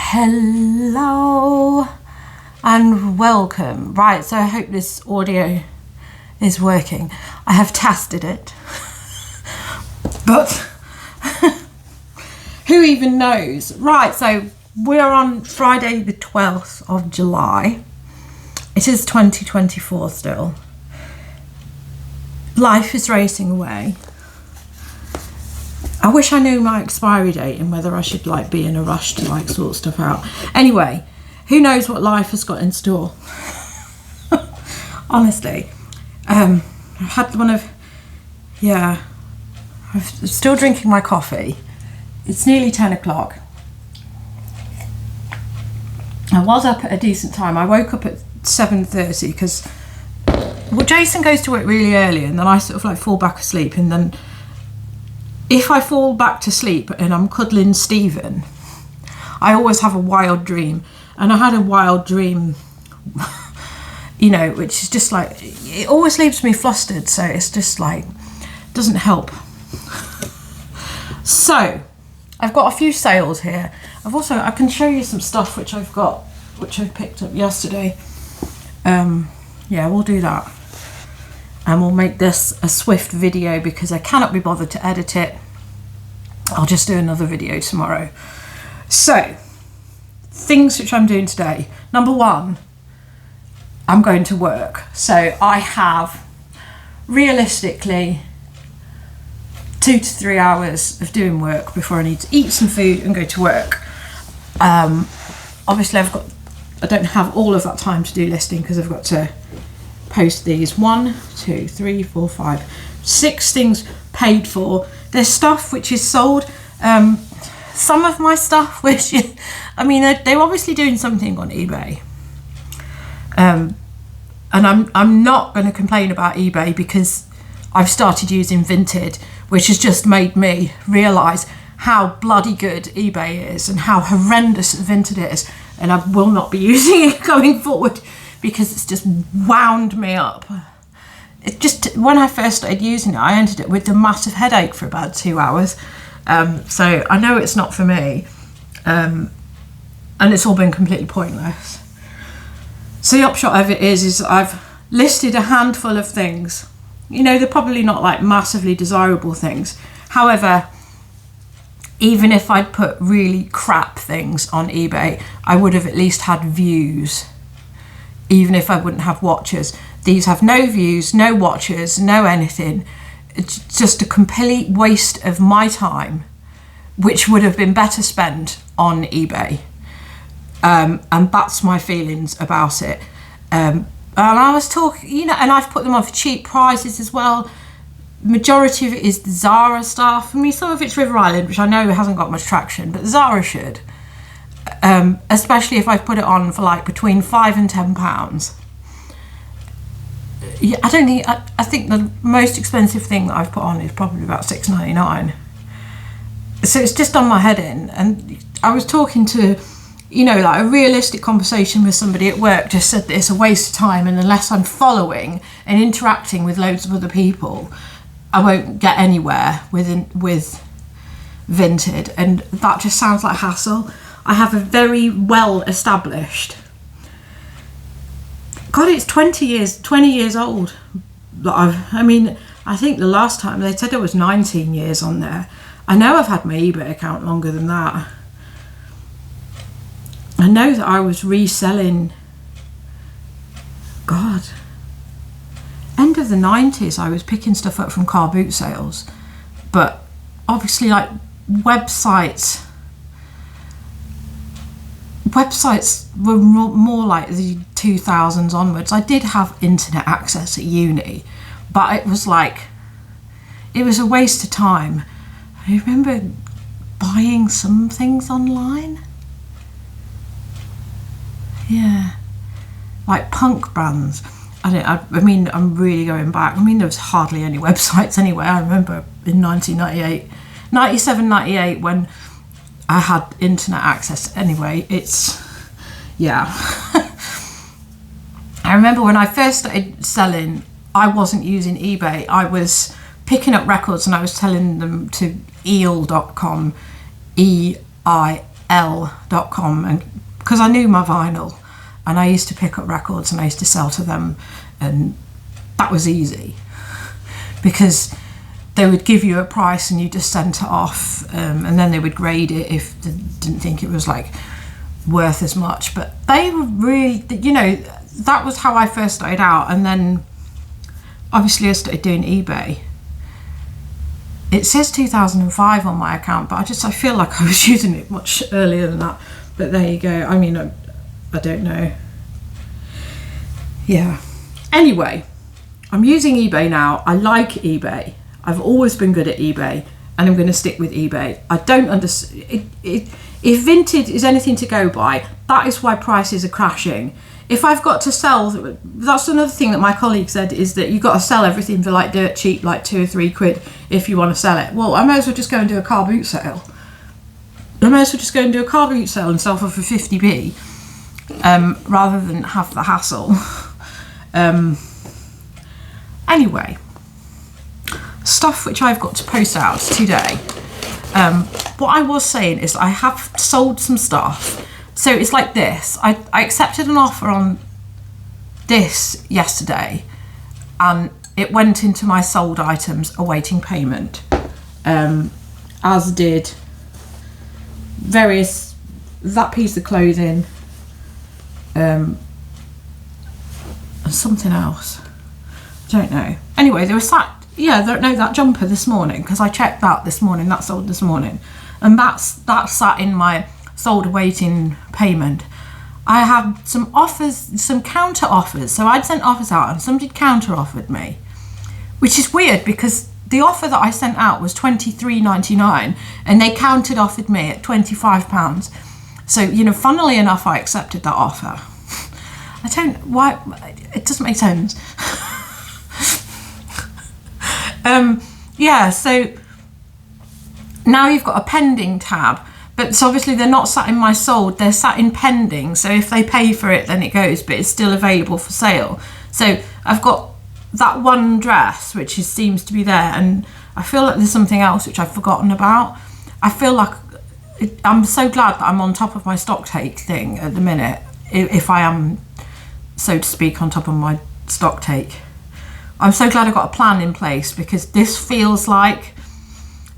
Hello and welcome. Right, so I hope this audio is working. I have tested it, but who even knows? Right, so we're on Friday the 12th of July. It is 2024 still. Life is racing away. I wish I knew my expiry date and whether I should be in a rush to sort stuff out. Anyway, who knows what life has got in store? Honestly, I've had I'm still drinking my coffee. It's nearly 10 o'clock. I was up at a decent time. I woke up at 7:30 because Jason goes to work really early and then I sort of fall back asleep, and then if I fall back to sleep and I'm cuddling Stephen, I always have a wild dream. And I had a wild dream, which is just it always leaves me flustered. So it's just doesn't help. So I've got a few sales here. I can show you some stuff which I picked up yesterday. We'll do that. And we'll make this a swift video because I cannot be bothered to edit it. I'll just do another video tomorrow. So, things which I'm doing today. Number one, I'm going to work. So I have realistically 2 to 3 hours of doing work before I need to eat some food and go to work. Obviously I don't have all of that time to do listing because I've got to post these 1, 2, 3, 4, 5, 6 things paid for. There's stuff which is sold. Some of my stuff which they're obviously doing something on eBay, and I'm not going to complain about eBay because I've started using Vinted, which has just made me realise how bloody good eBay is and how horrendous Vinted is, and I will not be using it going forward because it's just wound me up. It just, when I first started using it, I ended up with a massive headache for about 2 hours. So I know it's not for me, and it's all been completely pointless. So the upshot of it is I've listed a handful of things. They're probably not massively desirable things. However, even if I'd put really crap things on eBay, I would have at least had views. Even if I wouldn't have watchers. These have no views, no watchers, no anything. It's just a complete waste of my time, which would have been better spent on eBay. And that's my feelings about it. And I was talking, and I've put them on for cheap prices as well. Majority of it is the Zara stuff. Some of it's River Island, which I know hasn't got much traction, but Zara should. Especially if I put it on for between £5 and £10. Yeah, I think the most expensive thing that I've put on is probably about £6.99. So it's just done my head in. And I was talking to, a realistic conversation with somebody at work, just said that it's a waste of time, and unless I'm following and interacting with loads of other people, I won't get anywhere with Vinted, and that just sounds like hassle. I have a very well established, God, it's 20 years old. I think the last time they said it was 19 years on there. I know I've had my eBay account longer than that. I know that I was reselling, end of the 90s, I was picking stuff up from car boot sales. But obviously websites were more like the 2000s onwards. I did have internet access at uni, but it was a waste of time. I remember buying some things online. Yeah, punk brands. I'm really going back. There was hardly any websites anyway. I remember in 97, 98 when I had internet access. Anyway, I remember when I first started selling, I wasn't using eBay. I was picking up records and I was telling them to eil.com, L.com, and because I knew my vinyl and I used to pick up records and I used to sell to them, and that was easy because they would give you a price and you just sent it off, and then they would grade it if they didn't think it was like worth as much. But they were really, you know, that was how I first started out. And then obviously I started doing eBay. It says 2005 on my account, but I feel like I was using it much earlier than that. But there you go. I mean, I don't know. Yeah. Anyway, I'm using eBay now. I like eBay. I've always been good at eBay, and I'm going to stick with eBay. I don't understand. If Vinted is anything to go by, that is why prices are crashing. If I've got to sell, that's another thing that my colleague said, is that you've got to sell everything for like dirt cheap, like £2 or £3 if you want to sell it. Well, I may as well just go and do a car boot sale. I may as well just go and do a car boot sale and sell for 50p, rather than have the hassle. Anyway, stuff which I've got to post out today. What I was saying is I have sold some stuff. So it's like this. I accepted an offer on this yesterday, and it went into my sold items awaiting payment, as did that piece of clothing, and something else. I don't know. Anyway, there was that jumper this morning, because I checked that this morning. That sold this morning, and that's sat in my sold awaiting payment. I had some offers, some counter offers. So I'd sent offers out and somebody counter offered me, which is weird because the offer that I sent out was £23.99 and they countered offered me at £25. So, you know, funnily enough, I accepted that offer. It doesn't make sense. Yeah, so now you've got a pending tab. But so obviously they're not sat in my sold, they're sat in pending. So if they pay for it, then it goes, but it's still available for sale. So I've got that one dress, which seems to be there. And I feel like there's something else which I've forgotten about. I feel like I'm so glad that I'm on top of my stock take thing at the minute. If I am, so to speak, on top of my stock take. I'm so glad I've got a plan in place, because this feels like,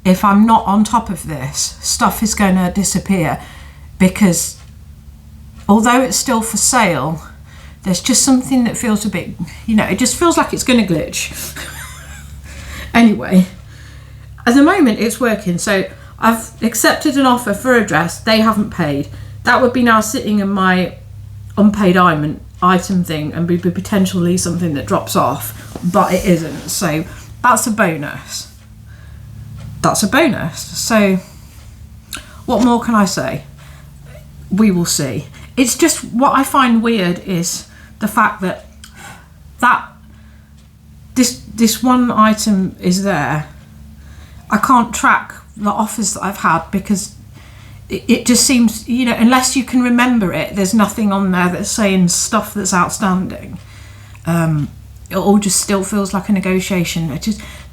if I'm not on top of this, stuff is going to disappear, because although it's still for sale, there's just something that feels a bit, you know, it just feels like it's going to glitch. Anyway, at the moment it's working. So I've accepted an offer for a dress. They haven't paid. That would be now sitting in my unpaid item thing and be potentially something that drops off, but it isn't. So that's a bonus. So what more can I say? We will see. It's just, what I find weird is the fact that this one item is there. I can't track the offers that I've had, because it just seems, you know, unless you can remember it, there's nothing on there that's saying stuff that's outstanding. It all just still feels like a negotiation.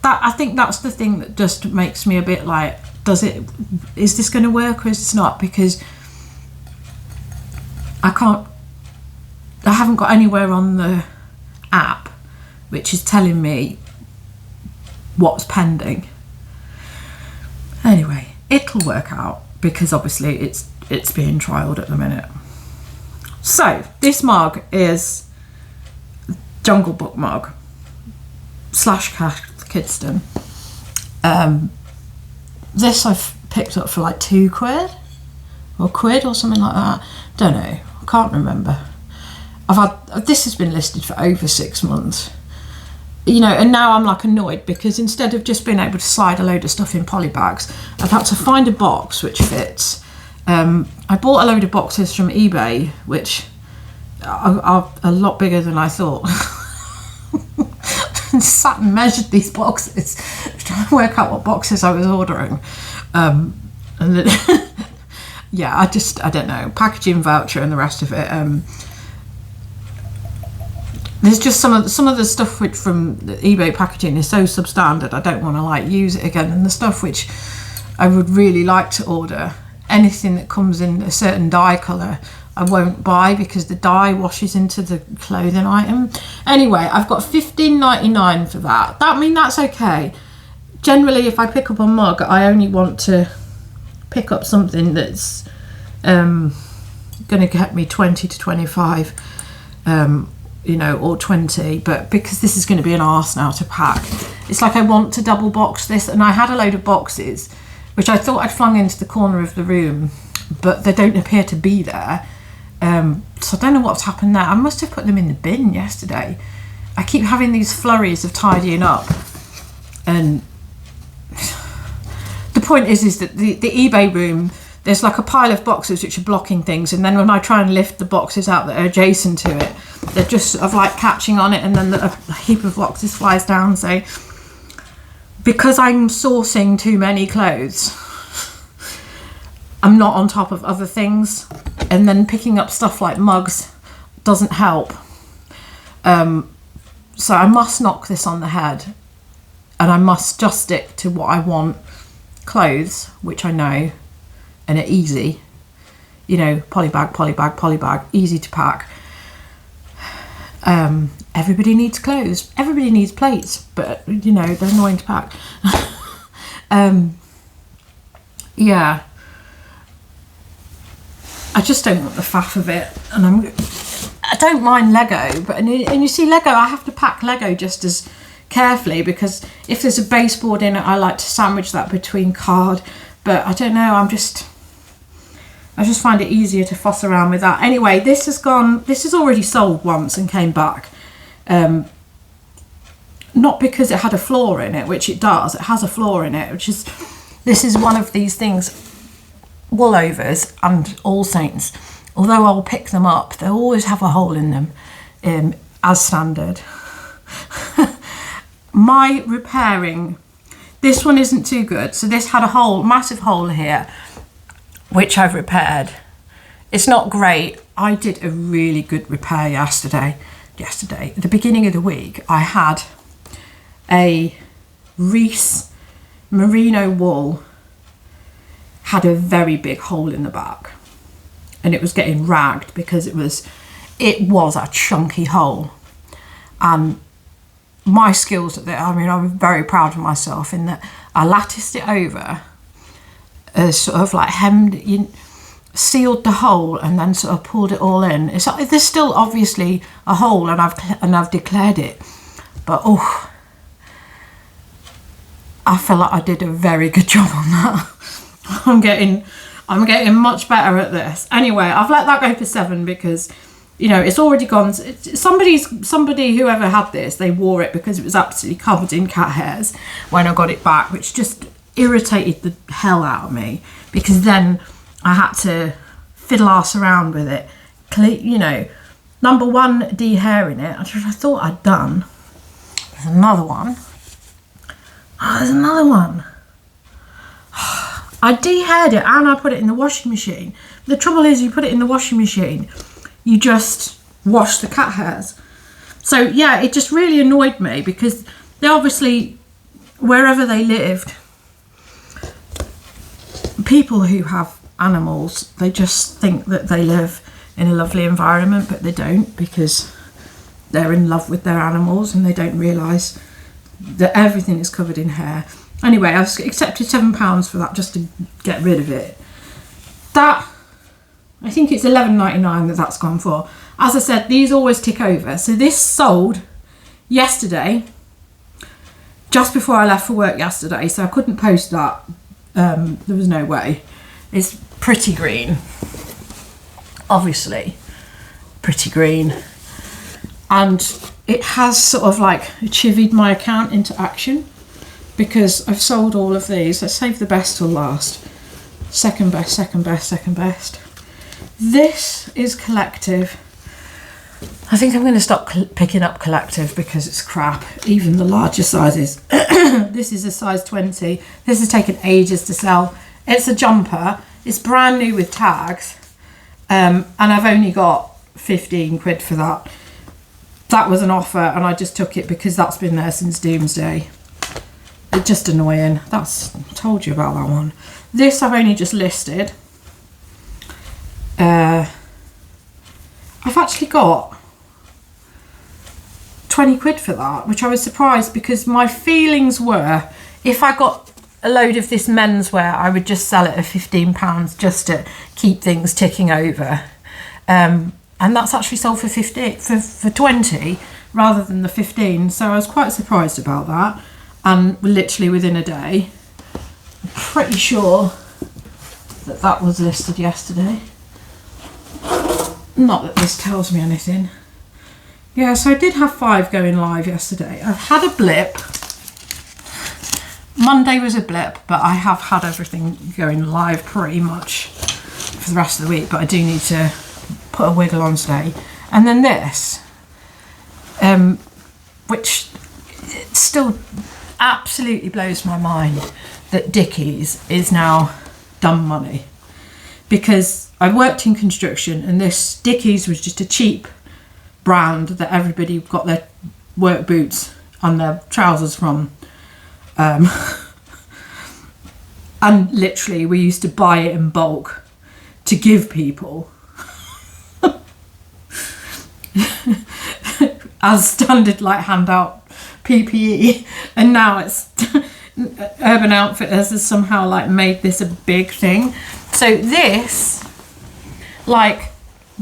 I think that's the thing that just makes me a bit like, is this going to work or is it not? Because I haven't got anywhere on the app which is telling me what's pending. Anyway, it'll work out, because obviously it's being trialled at the minute. So this mug is Jungle Book mug / Kidston. This I've picked up for like £2 or £1 or something like that. Don't know, I can't remember. This has been listed for over 6 months, you know, and now I'm like annoyed, because instead of just being able to slide a load of stuff in poly bags, I've had to find a box which fits. I bought a load of boxes from eBay which are a lot bigger than I thought. Sat and measured these boxes, trying to work out what boxes I was ordering, and then yeah, I don't know, packaging voucher and the rest of it. There's just some of the stuff which from the eBay packaging is so substandard, I don't want to like use it again, and the stuff which I would really like to order anything that comes in a certain dye colour I won't buy, because the dye washes into the clothing item. Anyway, I've got $15.99 for that. That's okay. Generally, if I pick up a mug, I only want to pick up something that's going to get me 20 to 25, you know, or 20. But because this is going to be an arse now to pack, it's like I want to double box this. And I had a load of boxes, which I thought I'd flung into the corner of the room, but they don't appear to be there. So I don't know what's happened there. I must have put them in the bin yesterday. I keep having these flurries of tidying up, and the point is that the eBay room, there's like a pile of boxes which are blocking things, and then when I try and lift the boxes out that are adjacent to it, they're just sort of like catching on it, and then a heap of boxes flies down. So because I'm sourcing too many clothes, I'm not on top of other things, and then picking up stuff like mugs doesn't help. So I must knock this on the head, and I must just stick to what I want. Clothes, which I know and are easy, you know, polybag, polybag, polybag, easy to pack. Everybody needs clothes, everybody needs plates, but you know, they're annoying to pack. Yeah, I just don't want the faff of it, and I don't mind Lego, but and you see Lego, I have to pack Lego just as carefully, because if there's a baseboard in it, I like to sandwich that between card. But I don't know, I just find it easier to fuss around with that. Anyway, this has already sold once and came back. Not because it had a flaw in it, which it does. It has a flaw in it, this is one of these things, Woolovers and All Saints. Although I'll pick them up, they always have a hole in them, as standard. My repairing, this one isn't too good. So this had a massive hole here, which I've repaired. It's not great. I did a really good repair yesterday. At the beginning of the week, I had a Reese merino wool, had a very big hole in the back, and it was getting ragged because it was a chunky hole. And my skills at that, I'm very proud of myself in that I latticed it over, sort of like sealed the hole, and then sort of pulled it all in. There's still obviously a hole, and I've declared it, but I feel like I did a very good job on that. I'm getting much better at this. Anyway, I've let that go for 7 because, you know, it's already gone. Somebody whoever had this, they wore it because it was absolutely covered in cat hairs when I got it back, which just irritated the hell out of me, because then I had to fiddle ass around with it. You know, number one, de-hairing it, which I thought I'd done. There's another one. Oh, there's another one. I de-haired it and I put it in the washing machine. The trouble is, you put it in the washing machine, you just wash the cat hairs. So yeah, it just really annoyed me, because they obviously, wherever they lived, people who have animals, they just think that they live in a lovely environment, but they don't, because they're in love with their animals and they don't realise that everything is covered in hair. Anyway, I've accepted £7 for that just to get rid of it. That, I think it's $11.99 that's gone for. As I said, these always tick over. So this sold yesterday, just before I left for work yesterday, so I couldn't post that. There was no way. It's pretty green, obviously, pretty green. And it has sort of like chivied my account into action, because I've sold all of these. Let's save the best till last. Second best, second best, second best. This is collective. I think I'm going to stop picking up collective because it's crap, even the larger sizes. This is a size 20. This has taken ages to sell. It's a jumper. It's brand new with tags. And I've only got 15 quid for that. That was an offer and I just took it because that's been there since Doomsday. It's just annoying. I told you about that one. This I've only just listed. I've actually got 20 quid for that, which I was surprised, because my feelings were, if I got a load of this menswear, I would just sell it at £15 just to keep things ticking over. And that's actually sold for 20 rather than the 15. So I was quite surprised about that. And literally within a day, I'm pretty sure that was listed yesterday. Not that this tells me anything. Yeah, so I did have 5 going live yesterday. I've had a blip. Monday was a blip, but I have had everything going live pretty much for the rest of the week, but I do need to put a wiggle on today. And then this, which it still absolutely blows my mind, that Dickies is now dumb money, because I worked in construction and this Dickies was just a cheap brand that everybody got their work boots and their trousers from. And literally we used to buy it in bulk to give people as standard, like handout PPE, and now it's Urban Outfitters has somehow like made this a big thing. So this, like,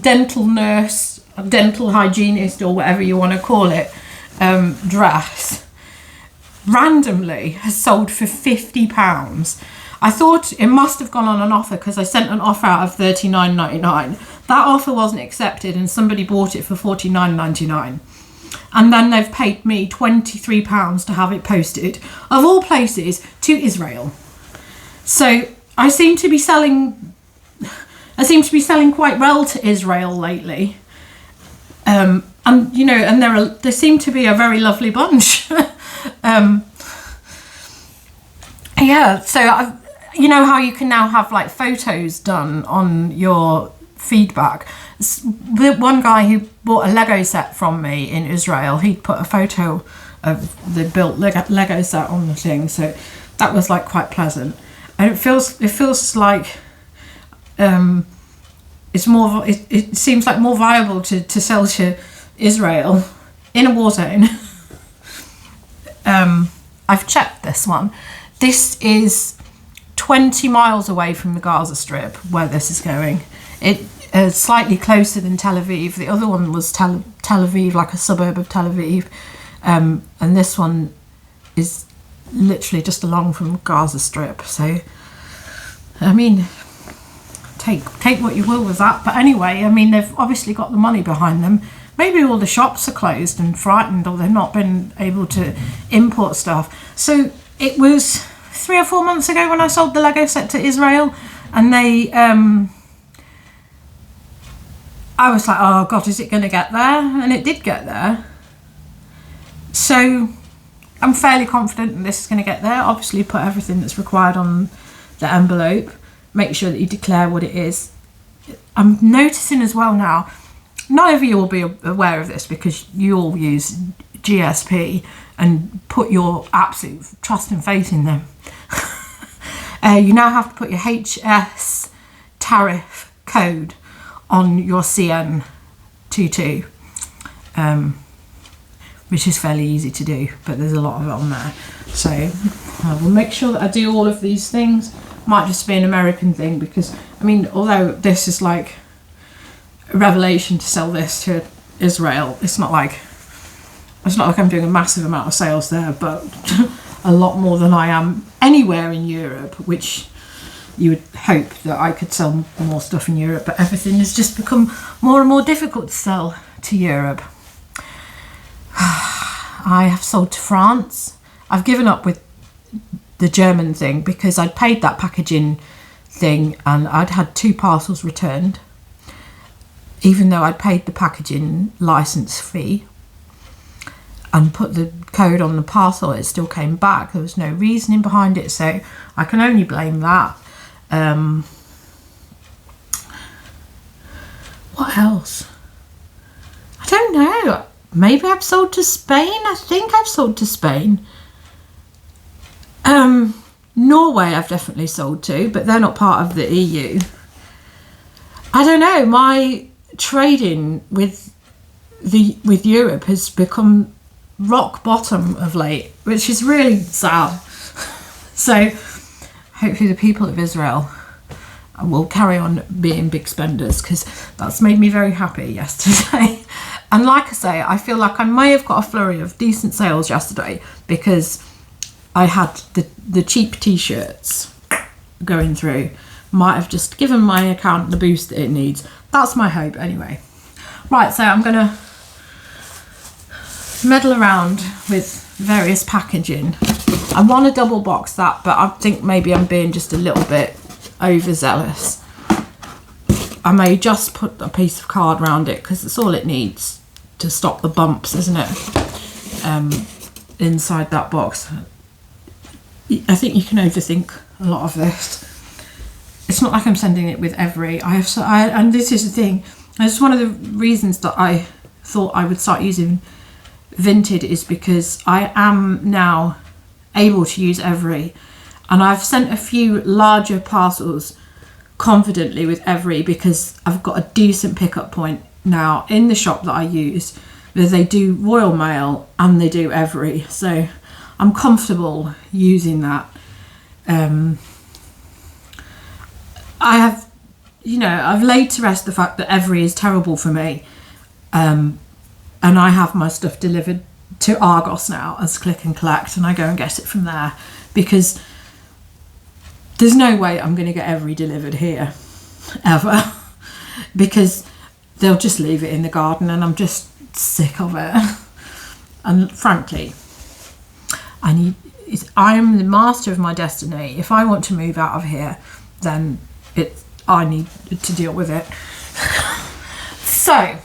dental nurse, dental hygienist, or whatever you want to call it, dress, randomly has sold for £50. I thought it must have gone on an offer, because I sent an offer out of $39.99. That offer wasn't accepted and somebody bought it for $49.99. And then they've paid me £23 to have it posted, of all places, to Israel. So I seem to be selling quite well to Israel lately. And you know, and they seem to be a very lovely bunch. Yeah, so you know how you can now have like photos done on your feedback. The one guy who bought a Lego set from me in Israel, he'd put a photo of the built Lego set on the thing, so that was like quite pleasant. And it feels like it's more. It seems like more viable to sell to Israel in a war zone. I've checked this one. This is 20 miles away from the Gaza Strip where this is going. It is slightly closer than Tel Aviv. The other one was Tel Aviv, like a suburb of Tel Aviv. And this one is literally just along from Gaza Strip. So, I mean, take what you will with that. But anyway, I mean, they've obviously got the money behind them. Maybe all the shops are closed and frightened, or they've not been able to import stuff. So it was 3 or 4 months ago when I sold the Lego set to Israel, and they, I was like, oh God, is it going to get there? And it did get there. So I'm fairly confident that this is going to get there. Obviously put everything that's required on the envelope. Make sure that you declare what it is. I'm noticing as well now, none of you will be aware of this because you all use GSP and put your absolute trust and faith in them. You now have to put your HS tariff code on your CN22, which is fairly easy to do, but there's a lot of it on there. So I will make sure that I do all of these things. Might just be an American thing, because I mean, although this is like a revelation to sell this to Israel, it's not like I'm doing a massive amount of sales there, but a lot more than I am anywhere in Europe, which you would hope that I could sell more stuff in Europe, but everything has just become more and more difficult to sell to Europe. I have sold to France. I've given up with the German thing because I'd paid that packaging thing and I'd had 2 parcels returned, even though I'd paid the packaging license fee and put the code on the parcel. It still came back. There was no reasoning behind it, so I can only blame that. What else? I don't know. Maybe I've sold to Spain. I think I've sold to Spain. Norway I've definitely sold to, but they're not part of the EU. I don't know, my trading with Europe has become rock bottom of late, which is really sad. So hopefully the people of Israel will carry on being big spenders, because that's made me very happy yesterday. And like I say, I feel like I may have got a flurry of decent sales yesterday because I had the cheap t-shirts going through. Might have just given my account the boost that it needs. That's my hope anyway. Right, so I'm gonna meddle around with various packaging. I want to double box that, but I think maybe I'm being just a little bit overzealous. I may just put a piece of card around it because it's all it needs to stop the bumps, isn't it? Inside that box. I think you can overthink a lot of this. It's not like I'm sending it with every. And this is the thing. It's one of the reasons that I thought I would start using Vinted, is because I am now able to use every, and I've sent a few larger parcels confidently with every because I've got a decent pickup point now in the shop that I use, where they do Royal Mail and they do every, so I'm comfortable using that. I have, I've laid to rest the fact that every is terrible for me, and I have my stuff delivered to Argos now as click and collect, and I go and get it from there, because there's no way I'm going to get every delivered here ever, because they'll just leave it in the garden and I'm just sick of it. And frankly, I am the master of my destiny. If I want to move out of here, then I need to deal with it. So,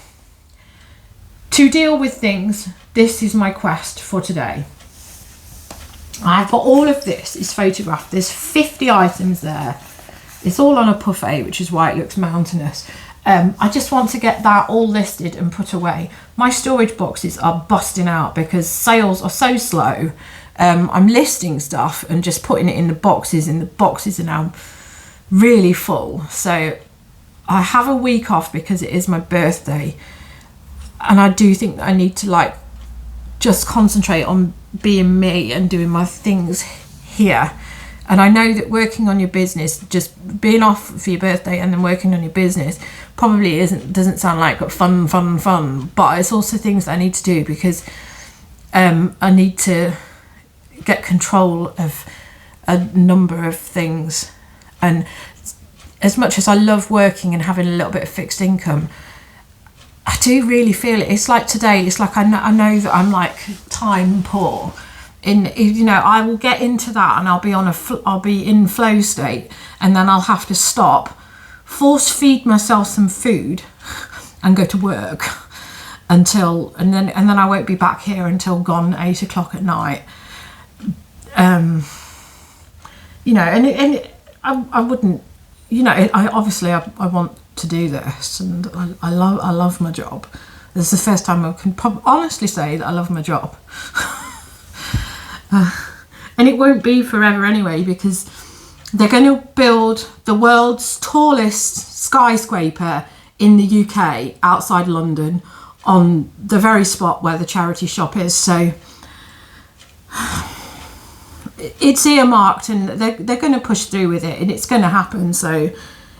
to deal with things, this is my quest for today. I've got all of this is photographed. There's 50 items there. It's all on a buffet, which is why it looks mountainous. I just want to get that all listed and put away. My storage boxes are busting out because sales are so slow. I'm listing stuff and just putting it in the boxes, and the boxes are now really full. So I have a week off because it is my birthday, and I do think that I need to just concentrate on being me and doing my things here. And I know that working on your business, just being off for your birthday and then working on your business, probably doesn't sound like fun, but it's also things that I need to do because I need to get control of a number of things. And as much as I love working and having a little bit of fixed income, I do really feel it. It's like today, it's like I know that I'm time poor. I will get into that and I'll be in flow state, and then I'll have to stop, force feed myself some food and go to work and then I won't be back here until gone 8 o'clock at night. I wouldn't, I obviously I want to do this, and I love my job. This is the first time I can honestly say that I love my job. And it won't be forever anyway, because they're going to build the world's tallest skyscraper in the UK outside London on the very spot where the charity shop is. So it's earmarked, and they're going to push through with it, and it's going to happen. So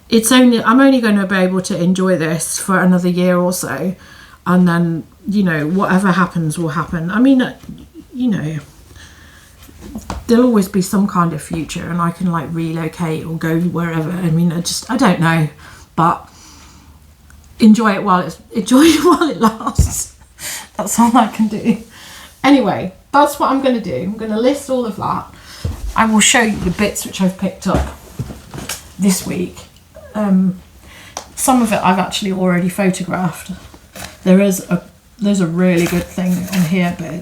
I'm only going to be able to enjoy this for another year or so, and then whatever happens will happen. I mean, there'll always be some kind of future, and I can relocate or go wherever. I mean, I don't know, but enjoy it while it lasts. That's all I can do. Anyway, that's what I'm going to do. I'm going to list all of that. I will show you the bits which I've picked up this week. Some of it I've actually already photographed. There's a really good thing on here, but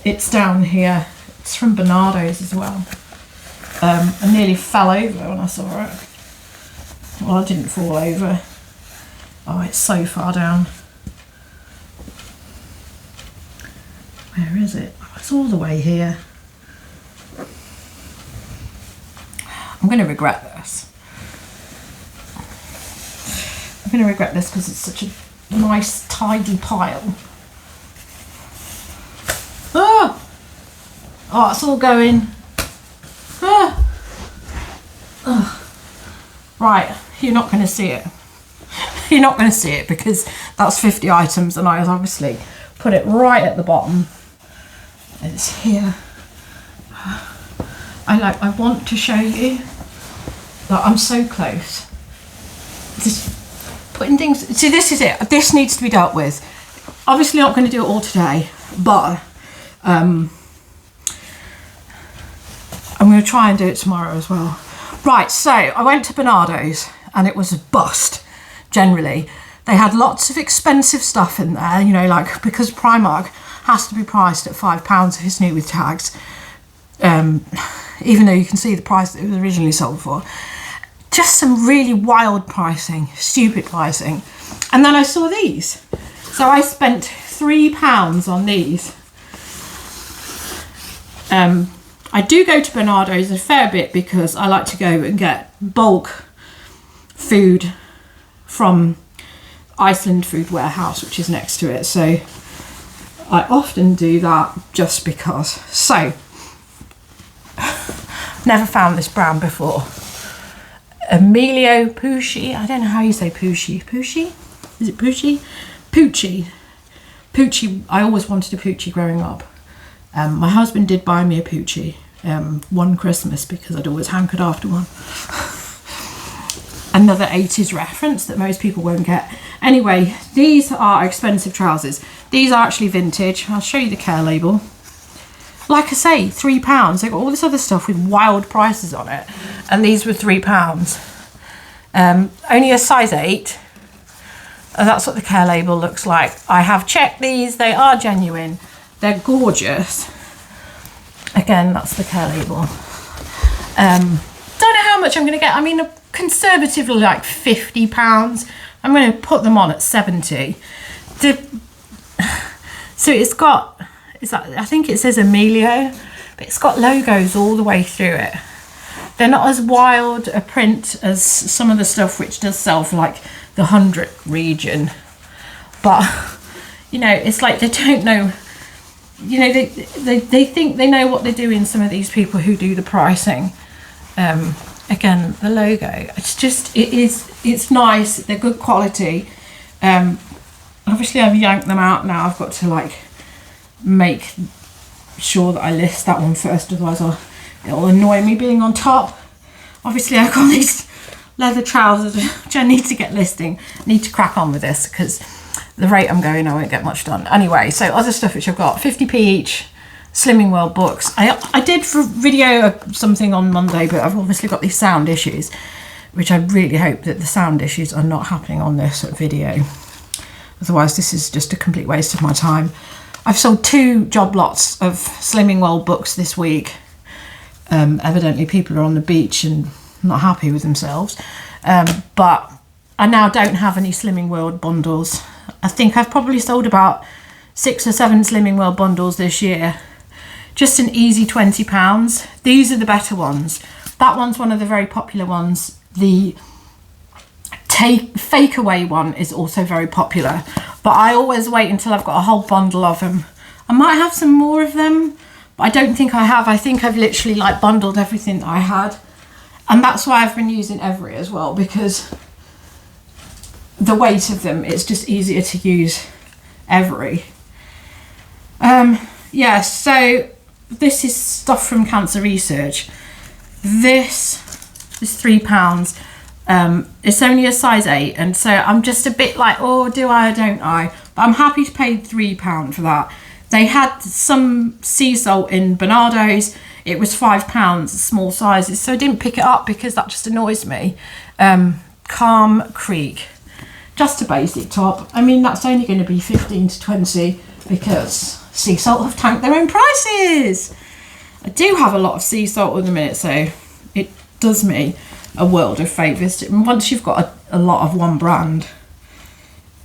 it's down here. It's from Bernardo's as well. I nearly fell over when I saw it. Well, I didn't fall over. Oh, it's so far down. Where is it? Oh, it's all the way here. I'm going to regret this. going to regret this because it's such a nice tidy pile. Oh, it's all going. Right, you're not going to see it. You're not going to see it because that's 50 items and I obviously put it right at the bottom. It's here. I want to show you that I'm so close. Just putting things, see, this is it. This needs to be dealt with. Obviously not going to do it all today, but I'm going to try and do it tomorrow as well. Right, so I went to Bernardo's and it was a bust, generally. They had lots of expensive stuff in there, you know, like because Primark has to be priced at £5 if it's new with tags, even though you can see the price that it was originally sold for. Just some really wild pricing, stupid pricing. And then I saw these. So I spent £3 on these. I do go to Bernardo's a fair bit because I like to go and get bulk food from Iceland Food Warehouse, which is next to it. So I often do that just because. So, never found this brand before. Emilio Pucci. I don't know how you say Pucci. Pucci? Is it Pucci? Pucci. Pucci. I always wanted a Pucci growing up. My husband did buy me a Pucci one Christmas because I'd always hankered after one. Another 80s reference that most people won't get. Anyway, these are expensive trousers. These are actually vintage. I'll show you the care label. Like I say, £3. They've got all this other stuff with wild prices on it. And these were £3. Only a size 8. And that's what the care label looks like. I have checked these. They are genuine. They're gorgeous. Again, that's the care label. Don't know how much I'm going to get. I mean, conservatively like £50. I'm going to put them on at 70. So it's got, I think it says Emilio, but it's got logos all the way through it. They're not as wild a print as some of the stuff which does sell for like the 100 region. But, you know, it's like they don't know, you know, they think they know what they're doing, some of these people who do the pricing. Again, the logo, it's just, it's nice, they're good quality. Obviously I've yanked them out now. I've got to like make sure that I list that one first, otherwise it'll annoy me being on top. Obviously I've got these leather trousers which I need to get listing. I need to crack on with this because the rate I'm going, I won't get much done. Anyway, so other stuff which I've got, 50p each, Slimming World books. I did video something on Monday, but I've obviously got these sound issues, which I really hope that the sound issues are not happening on this video. Otherwise, this is just a complete waste of my time. I've sold 2 job lots of Slimming World books this week. Evidently, people are on the beach and not happy with themselves. But I now don't have any Slimming World bundles. I think I've probably sold about 6 or 7 Slimming World bundles this year. Just an easy £20. These are the better ones. That one's one of the very popular ones. The fake away one is also very popular, but I always wait until I've got a whole bundle of them. I might have some more of them, but I don't think I have. I think I've literally like bundled everything that I had, and that's why I've been using Every as well, because the weight of them, it's just easier to use Every. Yeah, so this is stuff from Cancer Research. This is £3. It's only a size 8, and so I'm just a bit like, oh, do I or don't I? But I'm happy to pay £3 for that. They had some sea salt in Bernardo's. It was £5, small sizes, so I didn't pick it up because that just annoys me. Calm Creek, just a basic top. I mean, that's only going to be 15 to 20 because sea salt have tanked their own prices. I do have a lot of sea salt at the minute, so it does me a world of favours. Once you've got a lot of one brand,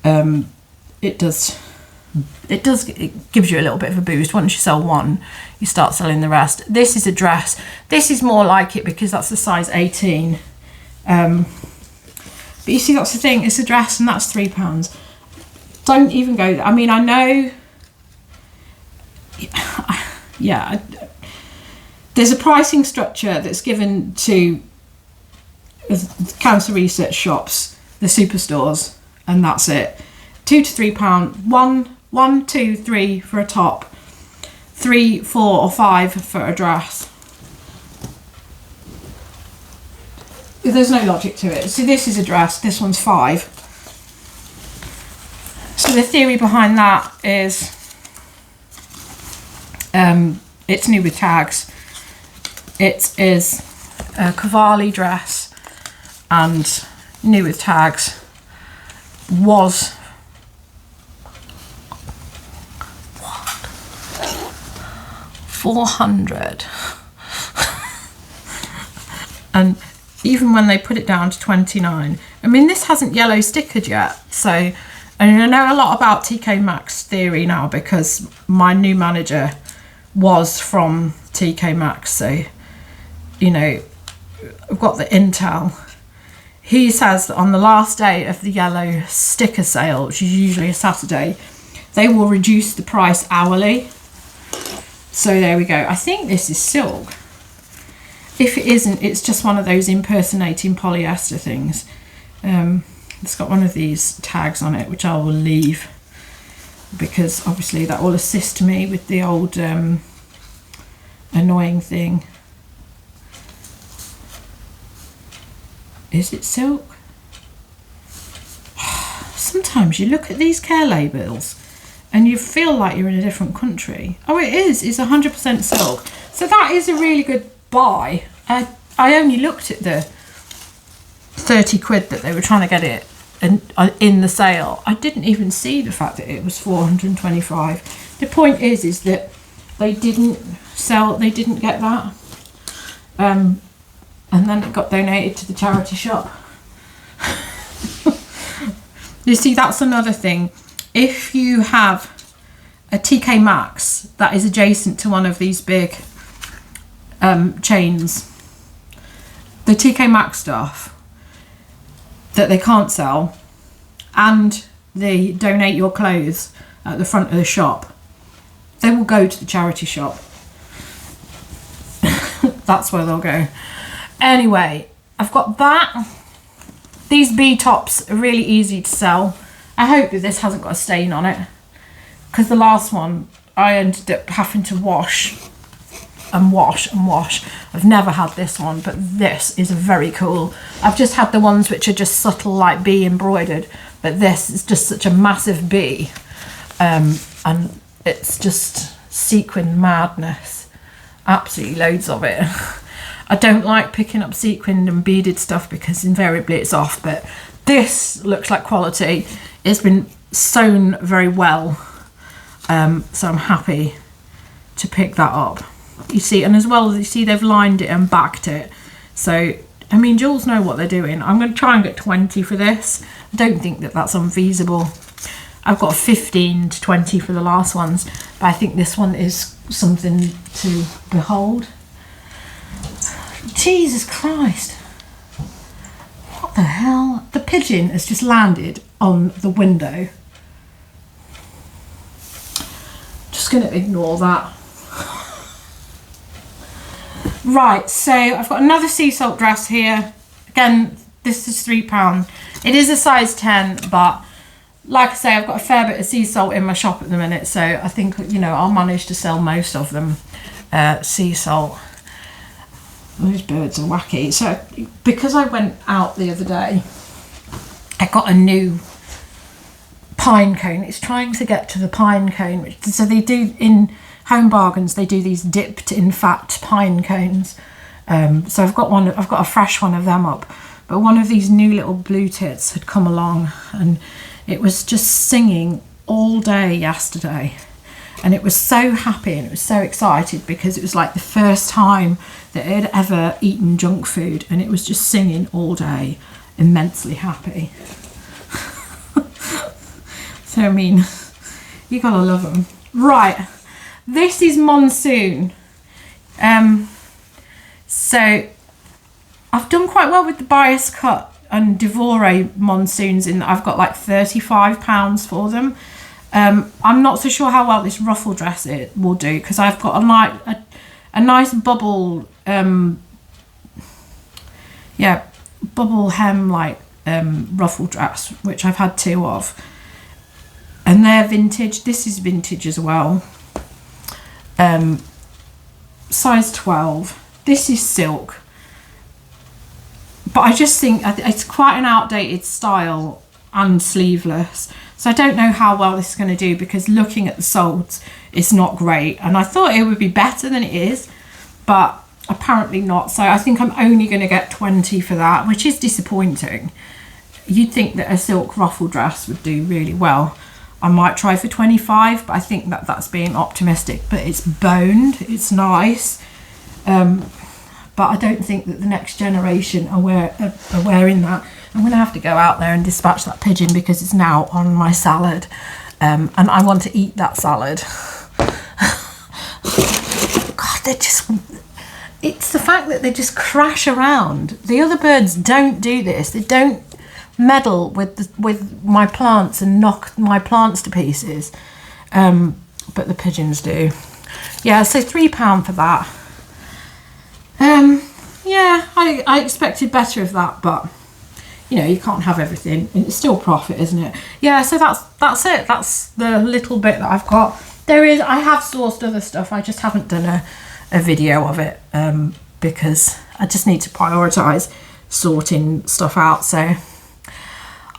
it gives you a little bit of a boost. Once you sell one, you start selling the rest. This is a dress. This is more like it because that's the size 18. But But you see, that's the thing, it's a dress and that's £3. Don't even go there. I mean, I know, yeah, there's a pricing structure that's given to cancer research shops, the superstores, and that's it. £2 to £3, one, 2, 3 for a top, 3, 4 or 5 for a dress. There's no logic to it. So this is a dress, this one's 5. So the theory behind that is it's new with tags. It is a Cavalli dress and new with tags. Was what? 400. And even when they put it down to 29, I mean, this hasn't yellow stickered yet. So, and I know a lot about TK Maxx theory now because my new manager was from TK Maxx. So, you know, I've got the intel. He says that on the last day of the yellow sticker sale, which is usually a Saturday, they will reduce the price hourly. So there we go. I think this is silk. If it isn't, it's just one of those impersonating polyester things. It's got one of these tags on it, which I will leave because obviously that will assist me with the old annoying thing. Is it silk? Sometimes you look at these care labels and you feel like you're in a different country. Oh, it is. It's 100% silk. So that is a really good buy. I only looked at the 30 quid that they were trying to get it in the sale. I didn't even see the fact that it was 425. The point is that they didn't get that. And then it got donated to the charity shop. You see, that's another thing. If you have a TK Maxx that is adjacent to one of these big chains, the TK Maxx stuff that they can't sell, and they donate your clothes at the front of the shop, they will go to the charity shop. That's where they'll go. Anyway, I've got that. These B tops are really easy to sell. I hope that this hasn't got a stain on it, because the last one I ended up having to wash and wash and wash. I've never had this one, but this is very cool. I've just had the ones which are just subtle like bee embroidered, but this is just such a massive bee, and it's just sequin madness. Absolutely loads of it. I don't like picking up sequined and beaded stuff because invariably it's off, but this looks like quality. It's been sewn very well, so I'm happy to pick that up. You see, and as well as you see, they've lined it and backed it. So, I mean, Jules know what they're doing. I'm going to try and get 20 for this. I don't think that that's unfeasible. I've got 15 to 20 for the last ones, but I think this one is something to behold. Jesus Christ. What the hell? The pigeon has just landed on the window. Just going to ignore that. Right, so I've got another sea salt dress here. Again, this is £3. It is a size 10, but like I say, I've got a fair bit of sea salt in my shop at the minute, so I think, you know, I'll manage to sell most of them sea salt. Those birds are wacky. So because I went out the other day, I got a new pine cone. It's trying to get to the pine cone. So they do in Home Bargains, they do these dipped in fat pine cones. So I've got a fresh one of them up. But one of these new little blue tits had come along and it was just singing all day yesterday. And it was so happy and it was so excited because it was like the first time that it had ever eaten junk food, and it was just singing all day, immensely happy. So, I mean, you gotta love them. Right, this is Monsoon. So, I've done quite well with the bias cut and Devore monsoons in that I've got like £35 for them. I'm not so sure how well this ruffle dress it will do, because I've got a nice bubble bubble hem like ruffle dress, which I've had 2 of, and they're vintage. This is vintage as well. Size 12. This is silk, but I just think it's quite an outdated style and sleeveless, so I don't know how well this is going to do, because looking at the solds, it's not great, and I thought it would be better than it is, but apparently not. So I think I'm only going to get 20 for that, which is disappointing. You'd think that a silk ruffle dress would do really well. I might try for 25, but I think that that's being optimistic. But it's boned, it's nice, but I don't think that the next generation are wearing that. I'm going to have to go out there and dispatch that pigeon, because it's now on my salad, and I want to eat that salad. God, they're just... It's the fact that they just crash around. The other birds don't do this. They don't meddle with my plants and knock my plants to pieces, but the pigeons do. Yeah, so £3 for that. Yeah, I expected better of that, but you know, you can't have everything, and it's still profit, isn't it? Yeah, so that's it. That's the little bit that I've got. I have sourced other stuff, I just haven't done a video of it, because I just need to prioritise sorting stuff out. So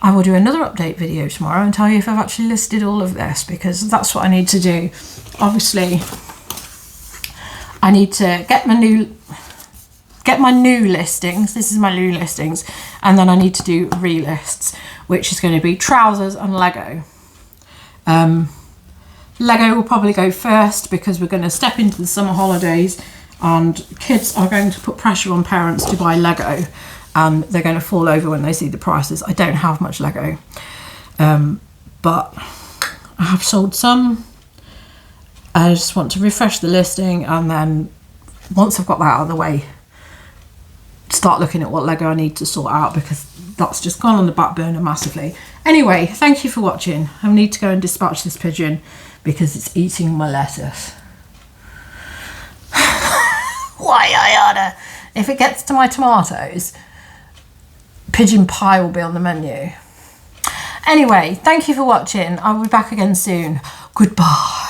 I will do another update video tomorrow and tell you if I've actually listed all of this, because that's what I need to do. Obviously, I need to get my new listings. This is my new listings, and then I need to do relists, which is going to be trousers and Lego. Lego will probably go first, because we're going to step into the summer holidays, and kids are going to put pressure on parents to buy Lego, and they're going to fall over when they see the prices. I don't have much Lego, but I have sold some. I just want to refresh the listing, and then once I've got that out of the way, start looking at what Lego I need to sort out, because that's just gone on the back burner massively. Anyway, thank you for watching. I need to go and dispatch this pigeon, because it's eating my lettuce. Why I oughta. If it gets to my tomatoes, pigeon pie will be on the menu. Anyway, thank you for watching. I'll be back again soon. Goodbye.